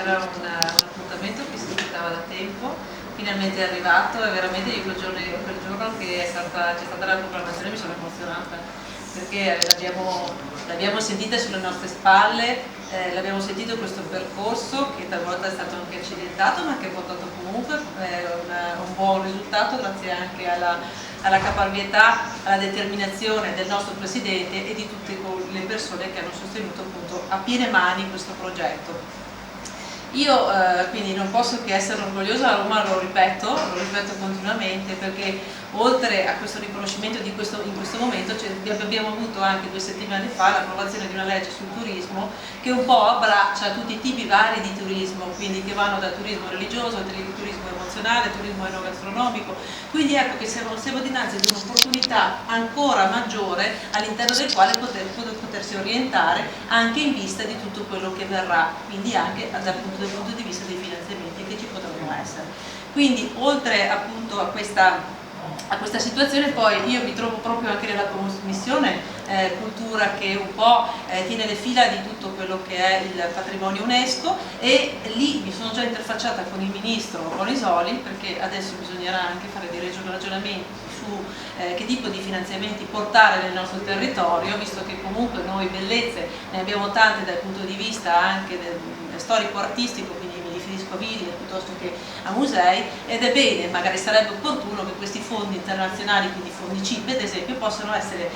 era un appuntamento che si aspettava da tempo, finalmente è arrivato e veramente io quel giorno che c'è stata la proclamazione mi sono emozionata, perché l'abbiamo sentita sulle nostre spalle, l'abbiamo sentito questo percorso che talvolta è stato anche accidentato ma che ha portato comunque un buon risultato grazie anche alla caparbietà, alla determinazione del nostro Presidente e di tutte le persone che hanno sostenuto appunto a piene mani questo progetto. Io quindi non posso che essere orgogliosa, a Roma lo ripeto continuamente, perché oltre a questo riconoscimento in questo momento abbiamo avuto anche 2 settimane fa l'approvazione di una legge sul turismo che un po' abbraccia tutti i tipi vari di turismo, quindi che vanno dal turismo religioso, al turismo emozionale, turismo enogastronomico, quindi ecco che siamo dinanzi ad un'opportunità ancora maggiore all'interno del quale potersi orientare anche in vista di tutto quello che verrà, quindi anche dal punto di vista dei finanziamenti che ci potranno essere. Quindi oltre appunto a questa situazione, poi io mi trovo proprio anche nella commissione cultura che un po' tiene le fila di tutto quello che è il patrimonio UNESCO, e lì mi sono già interfacciata con il ministro Bonisoli, perché adesso bisognerà anche fare dei ragionamenti su che tipo di finanziamenti portare nel nostro territorio, visto che comunque noi bellezze ne abbiamo tante dal punto di vista anche storico-artistico, quindi mi riferisco a ville piuttosto che a musei, ed è bene, magari sarebbe opportuno che questi fondi internazionali, quindi fondi CIP ad esempio, possano essere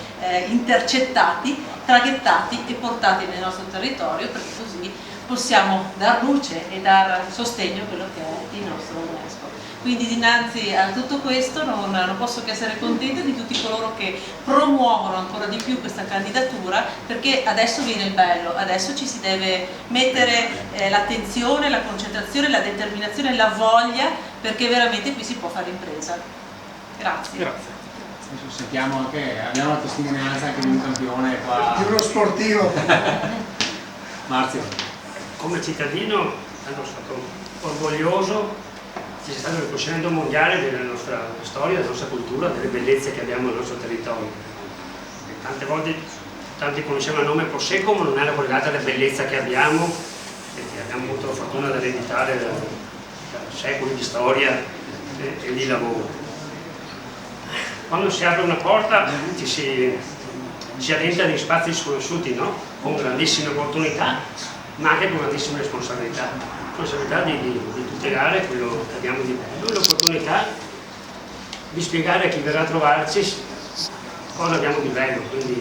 intercettati, traghettati e portati nel nostro territorio, perché così possiamo dar luce e dar sostegno a quello che è il nostro UNESCO. Quindi dinanzi a tutto questo non posso che essere contenta di tutti coloro che promuovono ancora di più questa candidatura, perché adesso viene il bello, adesso ci si deve mettere l'attenzione, la concentrazione, la determinazione, la voglia, perché veramente qui si può fare impresa. Grazie. Grazie. Adesso sentiamo anche, abbiamo la testimonianza anche di un campione qua. Di uno sportivo. Marzio. Come cittadino sono stato orgoglioso. C'è stato il riconoscimento mondiale della nostra storia, della nostra cultura, delle bellezze che abbiamo nel nostro territorio. Tante volte tanti conoscevano il nome Prosecco, ma non era collegato alla bellezza che abbiamo, perché abbiamo avuto la fortuna di ereditare da secoli di storia e di lavoro. Quando si apre una porta ci si addentra in spazi sconosciuti, no? Con grandissime opportunità, ma anche con grandissime responsabilità. Di tutelare quello che abbiamo di bello, l'opportunità di spiegare a chi verrà a trovarci cosa abbiamo di bello, quindi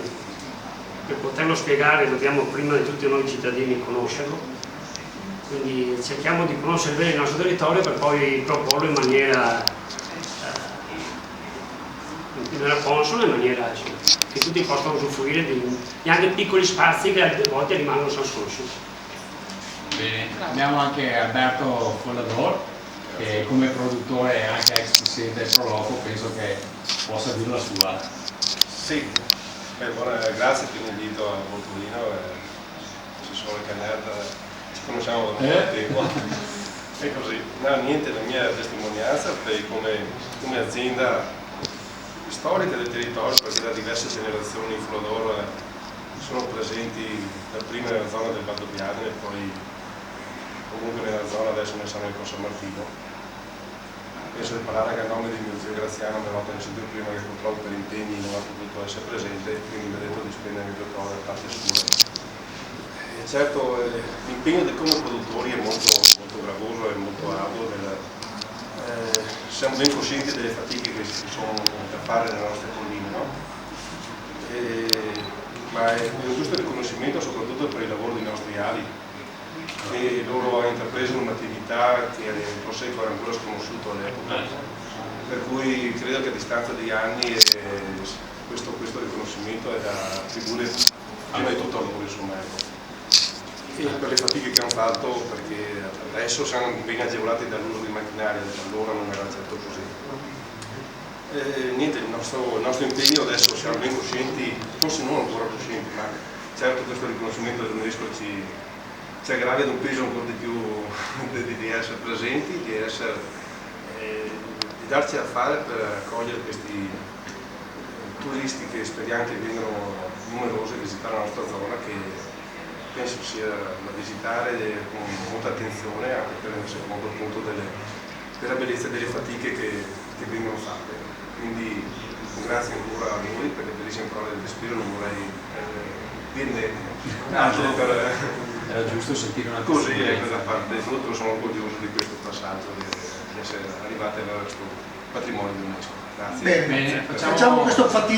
per poterlo spiegare dobbiamo prima di tutti noi cittadini conoscerlo, quindi cerchiamo di conoscere bene il nostro territorio per poi proporlo in maniera consona, in maniera che tutti possano usufruire di anche piccoli spazi che a volte rimangono sconosciuti. Bene, abbiamo anche Alberto Follador, che come produttore e anche ex presidente del Proloco penso che possa dire la sua. Sì, grazie per l'invito a Volturino, assessore Canner, ci conosciamo da un po' di tempo. E così, no, niente, la mia testimonianza come azienda storica del territorio, perché da diverse generazioni in Follador sono presenti dapprima nella zona del Valdobbiadene e poi comunque nella zona adesso ne sono in San Martino. Penso di parlare anche a nome di mio zio Graziano, mi aveva sentito prima che purtroppo per impegni non ha potuto essere presente, quindi mi ha detto di spendere il dottore da parte sua. Certo, l'impegno come produttori è molto gravoso e molto arduo, siamo ben coscienti delle fatiche che ci sono da fare nelle nostre colline, no? Ma è un giusto riconoscimento soprattutto per il lavoro dei nostri ali, che loro hanno intrapreso un'attività che il Prosecco era ancora sconosciuto all'epoca, per cui credo che a distanza di anni questo riconoscimento è da attribuire prima di tutto a loro, insomma, e per le fatiche che hanno fatto, perché adesso siamo ben agevolati dall'uso di macchinari, allora non era certo così. Niente, il nostro impegno adesso siamo ben coscienti, forse non ancora coscienti, ma certo questo riconoscimento dell'UNESCO ci aggravia ad un peso ancora di più di essere presenti, di darci da fare per accogliere questi turisti che speriamo che vengano numerosi a visitare la nostra zona, che penso sia da visitare con molta attenzione, anche per rendersi conto appunto della bellezza delle fatiche che vengono fatte. Quindi grazie ancora a voi per le bellissime parole del respiro, non vorrei dirne altre era giusto sentire una così, da parte di tutto sono orgoglioso di questo passaggio, di essere arrivati a questo patrimonio dell'UNESCO. Grazie. Bene, facciamo questo fattino.